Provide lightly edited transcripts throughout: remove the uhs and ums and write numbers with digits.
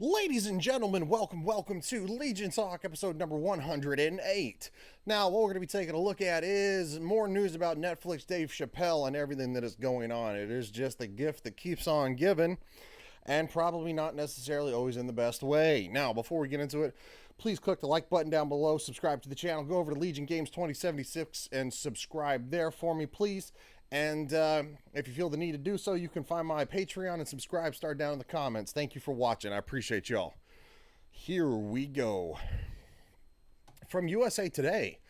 Ladies and gentlemen, welcome to Legion Talk, episode number 108. Now, what we're going to be taking a look at is more news about Netflix, Dave Chappelle, and everything that is going on. It is just a gift that keeps on giving, and probably not necessarily always in the best way. Now, before we get into it, please click the like button down below, subscribe to the channel, go over to Legion Games 2076 and subscribe there for me, please. And if you feel the need to do so, you can find my Patreon and subscribe star down in the comments. Thank you for watching. I appreciate y'all. Here we go. From USA Today,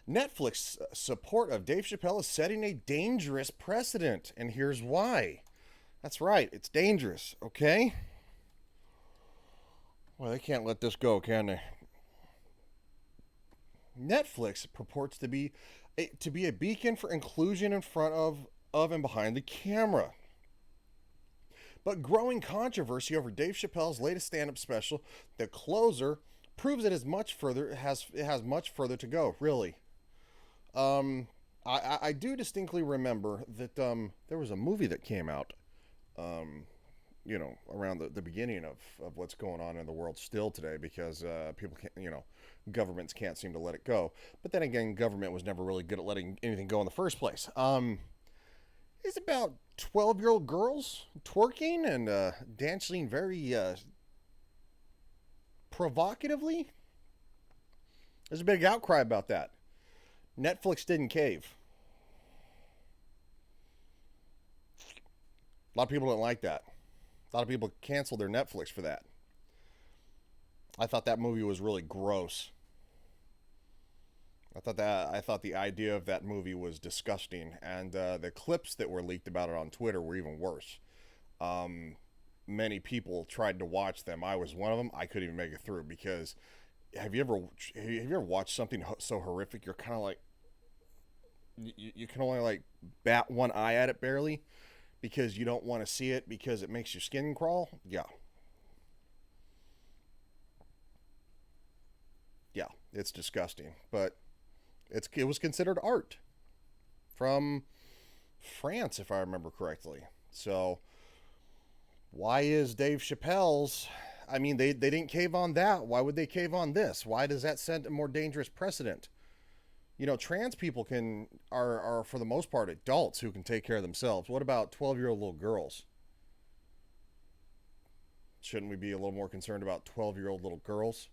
Netflix support of Dave Chappelle is setting a dangerous precedent, and here's why. That's right, it's dangerous, okay? Well, they can't let this go, can they? Netflix purports to be a beacon for inclusion in front of and behind the camera. But growing controversy over Dave Chappelle's latest stand-up special, The Closer, proves it has much further to go. Really, I do distinctly remember that there was a movie that came out, around the beginning of what's going on in the world still today, because people can't, governments can't seem to let it go. But then again, government was never really good at letting anything go in the first place. It's about 12-year-old girls twerking and dancing very provocatively. There's a big outcry about that. Netflix didn't cave. A lot of people didn't like that. A lot of people canceled their Netflix for that. I thought that movie was really gross. I thought the idea of that movie was disgusting, and the clips that were leaked about it on Twitter were even worse. Many people tried to watch them. I was one of them. I couldn't even make it through because have you ever watched something so horrific you're kind of like you can only like bat one eye at it barely because you don't want to see it because it makes your skin crawl? Yeah. Yeah, it's disgusting, but it was considered art from France, if I remember correctly. So why is Dave Chappelle's? I mean, they didn't cave on that. Why would they cave on this? Why does that set a more dangerous precedent? Trans people are for the most part adults who can take care of themselves. What about 12-year-old little girls? Shouldn't we be a little more concerned about 12-year-old little girls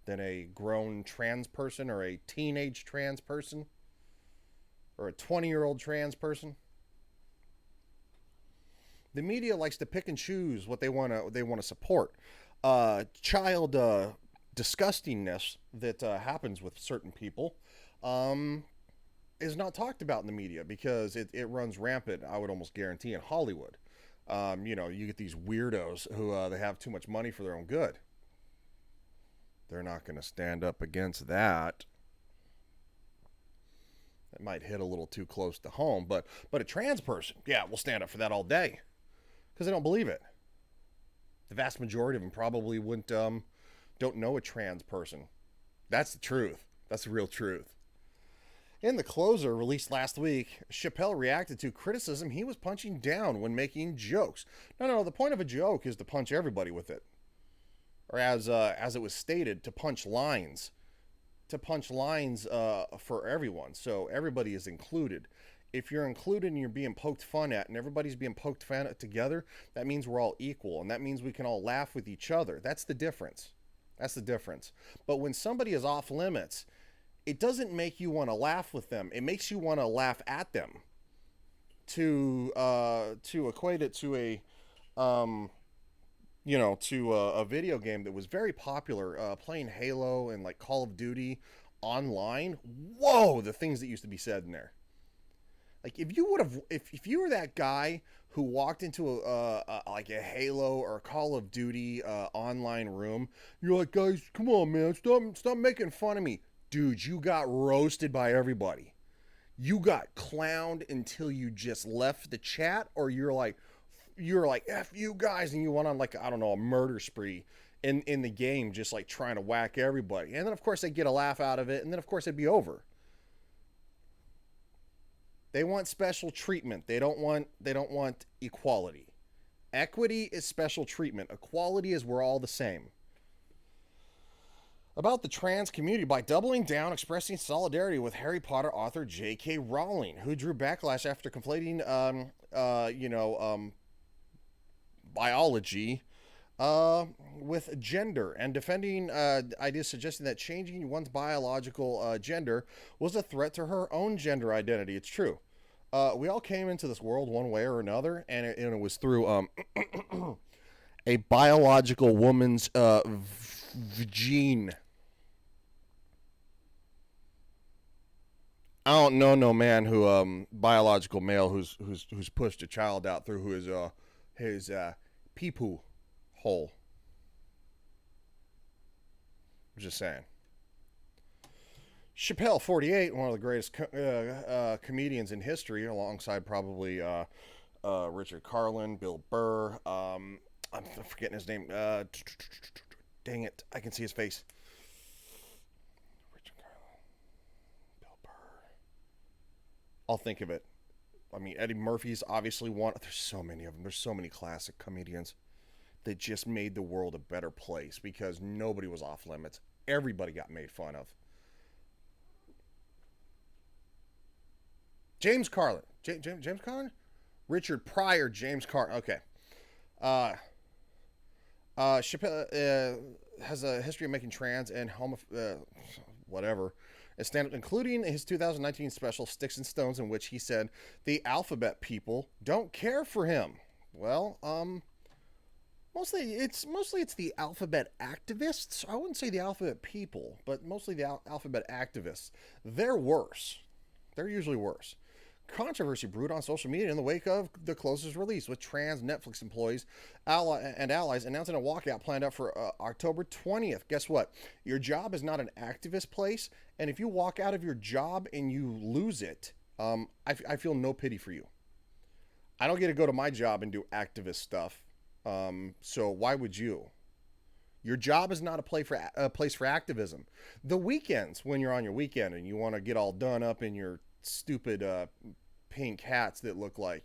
than a grown trans person or a teenage trans person or a 20-year-old trans person? The media likes to pick and choose what they want to support. Child disgustingness that happens with certain people is not talked about in the media because it runs rampant, I would almost guarantee, in Hollywood. You get these weirdos who they have too much money for their own good. They're not going to stand up against that. That might hit a little too close to home, but a trans person, yeah, we'll stand up for that all day because they don't believe it. The vast majority of them probably wouldn't don't know a trans person. That's the truth. That's the real truth. In The Closer, released last week, Chappelle reacted to criticism he was punching down when making jokes. No, the point of a joke is to punch everybody with it. Or as it was stated, to punch lines. To punch lines for everyone. So everybody is included. If you're included and you're being poked fun at and everybody's being poked fun at together, that means we're all equal. And that means we can all laugh with each other. That's the difference. That's the difference. But when somebody is off limits, it doesn't make you want to laugh with them. It makes you want to laugh at them. To equate it to a video game that was very popular, playing Halo and like Call of Duty online. Whoa, the things that used to be said in there. Like if you were that guy who walked into like a Halo or a Call of Duty online room, you're like, guys, come on, man, stop making fun of me. Dude, you got roasted by everybody. You got clowned until you just left the chat, or you're like, F you guys, and you went on like, I don't know, a murder spree in the game, just like trying to whack everybody. And then of course they get a laugh out of it, and then of course it'd be over. They want special treatment. They don't want equality. Equity is special treatment. Equality is we're all the same. About the trans community by doubling down, expressing solidarity with Harry Potter author J.K. Rowling, who drew backlash after conflating, biology with gender and defending ideas suggesting that changing one's biological gender was a threat to her own gender identity. It's true. We all came into this world one way or another, and it was through a biological woman's gene. I don't know no man who biological male who's pushed a child out through his pee poo hole. I'm just saying. Chappelle, 48, one of the greatest comedians in history, alongside probably Richard Carlin, Bill Burr. I'm forgetting his name. Dang it, I can see his face. Richard Carlin, Bill Burr. I'll think of it. I mean, Eddie Murphy's obviously one. There's so many of them. There's so many classic comedians that just made the world a better place because nobody was off limits. Everybody got made fun of. James Carlin. James Carlin? Richard Pryor, James Carlin. Okay. Chappelle has a history of making trans and whatever a stand-up, including his 2019 special Sticks and Stones, in which he said the alphabet people don't care for him. Well, mostly it's the alphabet activists. I wouldn't say the alphabet people, but mostly the alphabet activists. They're worse. They're usually worse. Controversy brewed on social media in the wake of the Closer's release, with trans Netflix employees and allies announcing a walkout planned out for October 20th. Guess what? Your job is not an activist place, and if you walk out of your job and you lose it, I feel no pity for you. I don't get to go to my job and do activist stuff, so why would you? Your job is not a place for activism. The weekends, when you're on your weekend and you want to get all done up in your stupid pink hats that look like,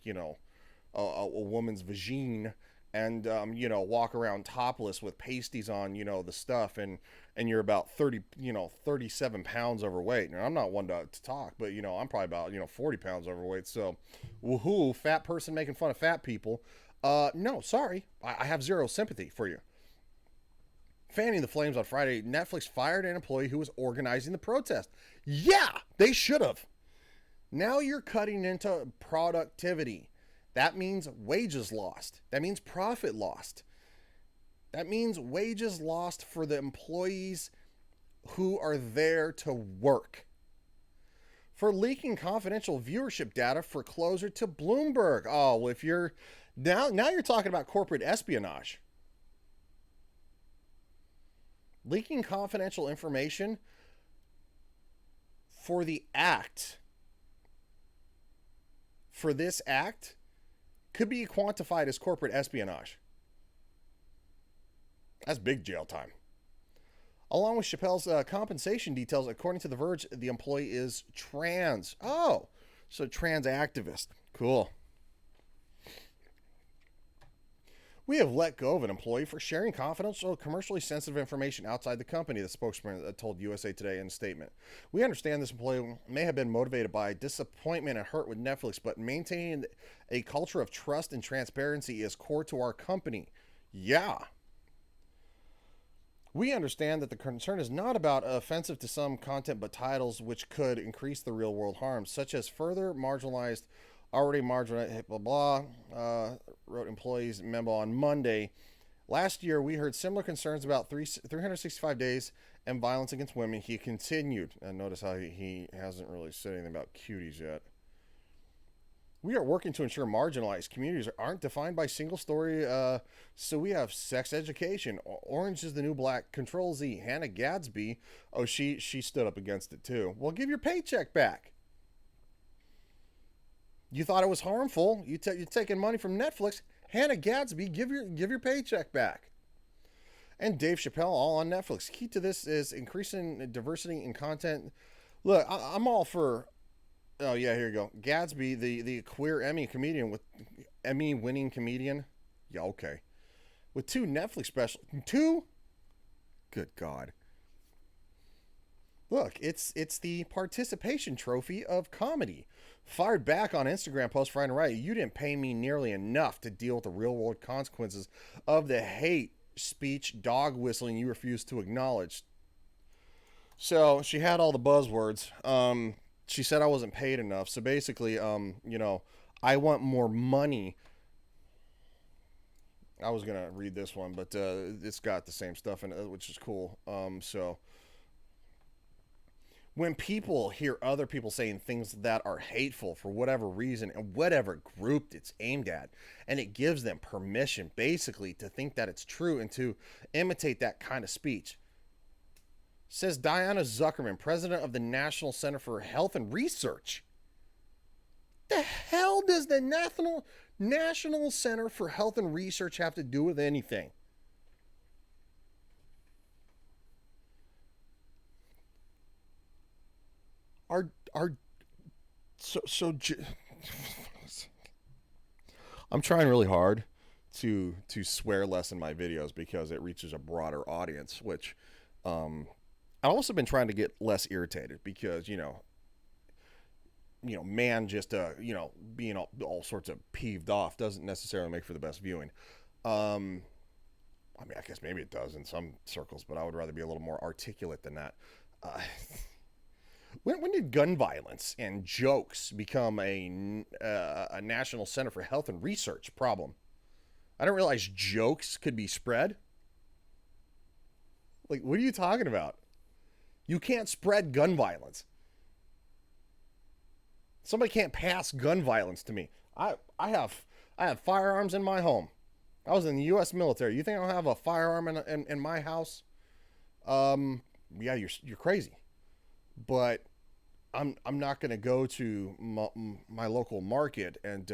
a woman's vagine, and walk around topless with pasties on, the stuff, and you're about 37 pounds overweight. Now, I'm not one to talk, but I'm probably about 40 pounds overweight. So woohoo, fat person making fun of fat people. No, sorry, I have zero sympathy for you. Fanning the flames on Friday, Netflix fired an employee who was organizing the protest. Yeah, they should have. Now you're cutting into productivity. That means wages lost. That means profit lost. That means wages lost for the employees who are there to work. For leaking confidential viewership data for Closer to Bloomberg. Oh, well, if you're now you're talking about corporate espionage. Leaking confidential information for the act. For this act could be quantified as corporate espionage. That's big jail time. Along with Chappelle's compensation details, according to The Verge, the employee is trans. Oh, so trans activist. Cool. We have let go of an employee for sharing confidential, commercially sensitive information outside the company, the spokesman told USA Today in a statement. We understand this employee may have been motivated by disappointment and hurt with Netflix, but maintaining a culture of trust and transparency is core to our company. Yeah. We understand that the concern is not about offensive to some content, but titles which could increase the real-world harms, such as further marginalized, already marginalized, blah, blah, wrote employees memo on Monday. Last year, we heard similar concerns about 365 days and violence against women. He continued, and notice how he hasn't really said anything about cuties yet. We are working to ensure marginalized communities aren't defined by single story. So we have sex education. Orange is the New Black. Control Z. Hannah Gadsby. Oh, she stood up against it too. Well, give your paycheck back. You thought it was harmful. You're taking money from Netflix. Hannah Gadsby, give your paycheck back. And Dave Chappelle, all on Netflix. Key to this is increasing diversity in content. Look, I'm all for. Oh yeah, here you go. Gadsby, the queer Emmy winning comedian. Yeah, okay. With two Netflix specials. Two? Good God. Look, it's the participation trophy of comedy. Fired back on Instagram post Friday night. You didn't pay me nearly enough to deal with the real world consequences of the hate speech dog whistling you refused to acknowledge. So she had all the buzzwords. She said I wasn't paid enough. So basically, I want more money. I was gonna read this one, but it's got the same stuff in it, which is cool. So when people hear other people saying things that are hateful for whatever reason and whatever group it's aimed at, and it gives them permission basically to think that it's true and to imitate that kind of speech, says Diana Zuckerman, president of the National Center for Health and Research. The hell does the National Center for Health and Research have to do with anything? Are so I'm trying really hard to swear less in my videos because it reaches a broader audience, which I've also been trying to get less irritated because man just being all sorts of peeved off doesn't necessarily make for the best viewing. I mean, I guess maybe it does in some circles, but I would rather be a little more articulate than that. Uh, when did gun violence and jokes become a National Center for Health and Research problem? I didn't realize jokes could be spread. Like, what are you talking about? You can't spread gun violence. Somebody can't pass gun violence to me. I have firearms in my home. I was in the U.S. military. You think I'll have a firearm in my house? Yeah, you're crazy. But I'm not going to go to my local market and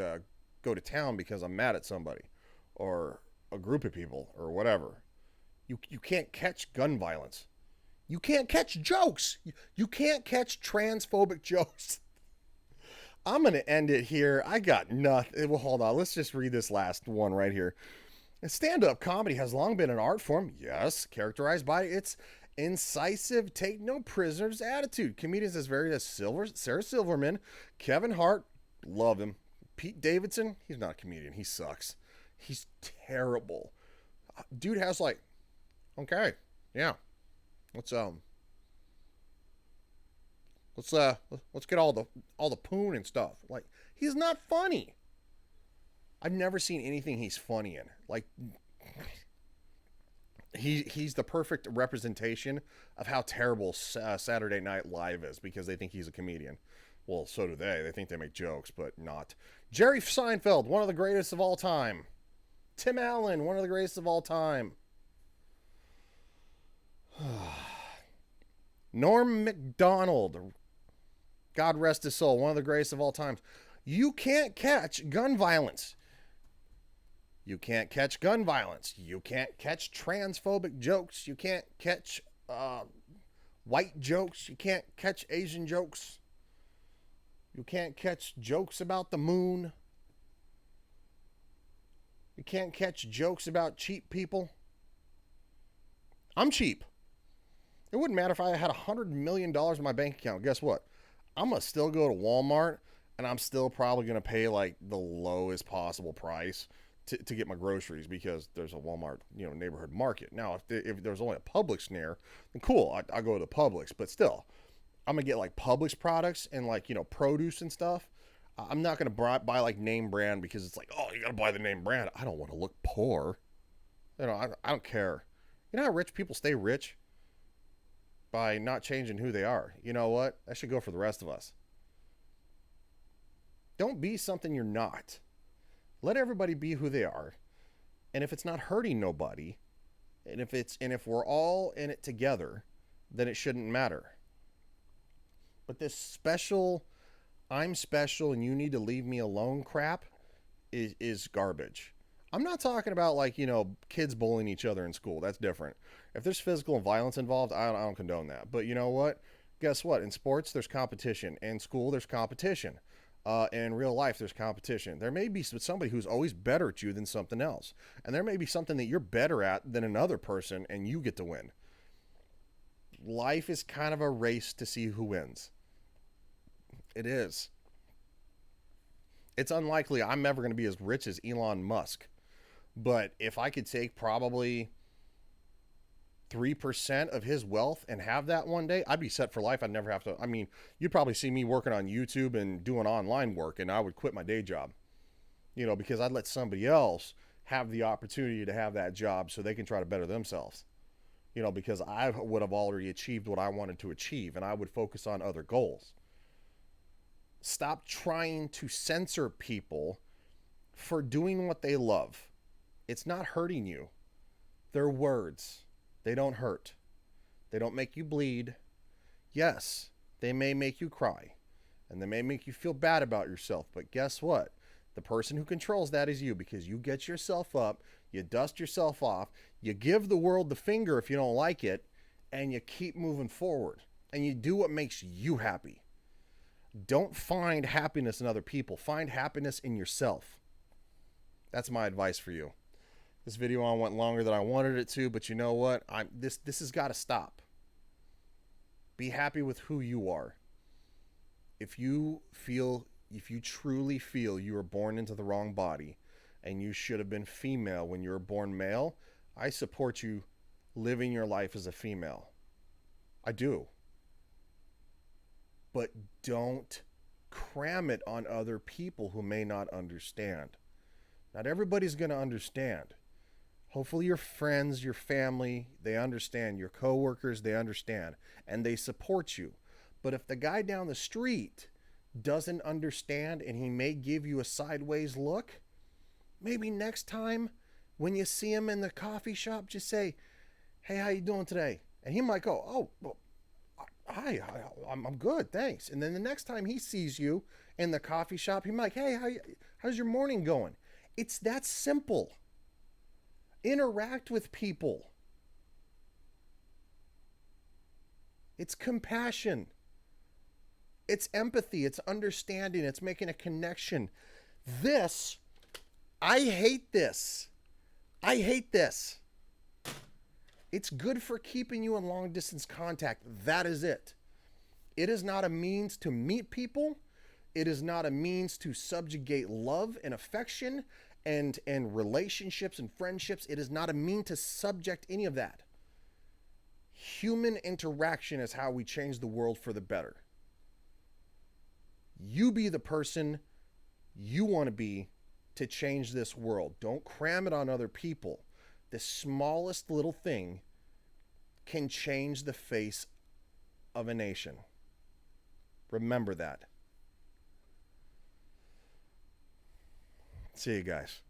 go to town because I'm mad at somebody or a group of people or whatever. You can't catch gun violence. You can't catch jokes. You can't catch transphobic jokes. I'm going to end it here. I got nothing. Well, hold on. Let's just read this last one right here. Stand-up comedy has long been an art form, yes, characterized by its incisive, take no prisoners attitude. Comedians as varied as Sarah Silverman, Kevin Hart, love him. Pete Davidson, he's not a comedian. He sucks. He's terrible. Dude has okay, yeah. Let's get all the poon and stuff. Like, he's not funny. I've never seen anything he's funny in. Like, he's the perfect representation of how terrible Saturday Night Live is because they think he's a comedian. Well, so do they. They think they make jokes, but not. Jerry Seinfeld, one of the greatest of all time. Tim Allen, one of the greatest of all time. Norm Macdonald, God rest his soul, one of the greatest of all time. You can't catch gun violence. You can't catch gun violence. You can't catch transphobic jokes. You can't catch white jokes. You can't catch Asian jokes. You can't catch jokes about the moon. You can't catch jokes about cheap people. I'm cheap. It wouldn't matter if I had $100 million in my bank account. Guess what? I'm going to still go to Walmart, and I'm still probably going to pay like the lowest possible price to get my groceries because there's a Walmart, neighborhood market. Now, if there's only a Publix near, then cool, I go to Publix. But still, I'm going to get like Publix products and like, produce and stuff. I'm not going to buy like name brand because it's like, oh, you got to buy the name brand. I don't want to look poor. I don't care. You know how rich people stay rich? By not changing who they are. You know what? That should go for the rest of us. Don't be something you're not. Let everybody be who they are. And if it's not hurting nobody, and if we're all in it together, then it shouldn't matter. But this I'm special and you need to leave me alone crap is garbage. I'm not talking about kids bullying each other in school. That's different. If there's physical violence involved, I don't condone that. But you know what? Guess what? In sports, there's competition. In school, there's competition. In real life, there's competition. There may be somebody who's always better at you than something else. And there may be something that you're better at than another person, and you get to win. Life is kind of a race to see who wins. It is. It's unlikely I'm ever going to be as rich as Elon Musk. But if I could take probably 3% of his wealth and have that one day, I'd be set for life. I'd never have to. I mean, you'd probably see me working on YouTube and doing online work, and I would quit my day job, because I'd let somebody else have the opportunity to have that job so they can try to better themselves, because I would have already achieved what I wanted to achieve, and I would focus on other goals. Stop trying to censor people for doing what they love. It's not hurting you. They're words. They don't hurt. They don't make you bleed. Yes, they may make you cry, and they may make you feel bad about yourself, but guess what? The person who controls that is you, because you get yourself up, you dust yourself off, you give the world the finger if you don't like it, and you keep moving forward, and you do what makes you happy. Don't find happiness in other people. Find happiness in yourself. That's my advice for you. This video on went longer than I wanted it to, but you know what? This has got to stop. Be happy with who you are. If you truly feel you were born into the wrong body and you should have been female when you were born male, I support you living your life as a female. I do. But don't cram it on other people who may not understand. Not everybody's going to understand. Hopefully your friends, your family, they understand. Your coworkers, they understand. And they support you. But if the guy down the street doesn't understand and he may give you a sideways look, maybe next time when you see him in the coffee shop, just say, "Hey, how you doing today?" And he might go, "Oh, well, hi, I'm good, thanks." And then the next time he sees you in the coffee shop, he might, "Hey, how's your morning going?" It's that simple. Interact with people. It's compassion. It's empathy. It's understanding. It's making a connection. I hate this. I hate this. It's good for keeping you in long distance contact. That is it. It is not a means to meet people. It is not a means to subjugate love and affection and relationships and friendships. It is not a mean to subject any of that. Human interaction is how we change the world for the better. You be the person you want to be to change this world. Don't cram it on other people. The smallest little thing can change the face of a nation. Remember that. See you guys.